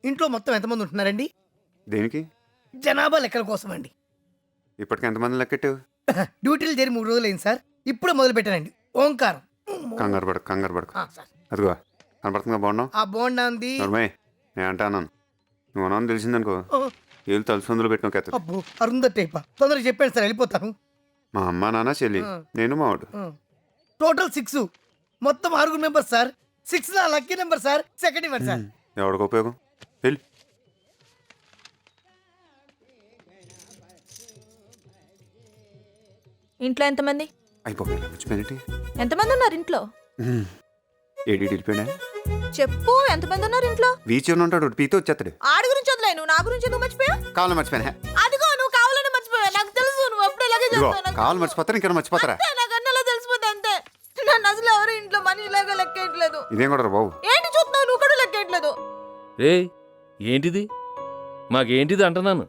ఇంట్లో మొత్తం ఎంతమంది ఉంటున్నారండి? దేనికి? జనాభా లెక్కల కోసం అండి. ఇప్పటికి ఎంతమంది లెక్కెట్టావు? డ్యూటీలు చేరి 3 రోజులైంది సార్. ఇప్పుడే మొదలు పెట్టానండి. ఓంకారం. కంగారు పడకు. సార్. అదిగో కనపడుతుందా బాగున్నావు? ఆ బోండా ఉంది. నర్మయ్య నేను అంటాను నువ్వు అన్నాను తెలిసిందనుకో ఏళ్ళు తలసందులో పెట్టిన కథ. అబ్బో అరుందట్టేప. తొందరగా చెప్పాను సార్, వెళ్ళిపోతాను. మా అమ్మ నాన్న చెల్లి నేను మావాడు. టోటల్ 6. మొత్తం 6 మెంబర్స్ సార్. 6 నా లక్కీ నెంబర్ సార్. సెకండ్ ఇవ్వండి సార్. ఎవడికి ఉపయోగం? వెళ్ళి ఇంట్లో ఎంతమంది? అయిపోయింది మర్చిపోయినట్టు. ఎంతమంది ఉన్నారు ఇంట్లో? ఏడి వెళ్ళిపోయినా చెప్పు, ఎంతమంది ఉన్నారు ఇంట్లో? వీచ్ ఉంటాడు పీతో వచ్చేస్తాడు. ఆడి గురించి వదిలే, నువ్వు నా గురించి ఎందుకు మర్చిపోయావు? కావాలి మర్చిపోయినా. అదిగో నువ్వు కావాలని మర్చిపోయావు, నాకు తెలుసు. నువ్వు ఎప్పుడు ఇలాగే చేస్తావు. కావాలి మర్చిపోతారా ఇంకేనా మర్చిపోతారా? నాకు అన్నలా తెలిసిపోతే అంతే. నన్ను అసలు ఎవరు ఇంట్లో మనిషిలాగా లెక్కేయట్లేదు. ఇదేం కూడా బాబు. ఏంటి చూస్తున్నావు? నువ్వు కూడా లెక్కేయట్లేదు. రే ఏంటిది? మాకేంటిది అంటున్నాను.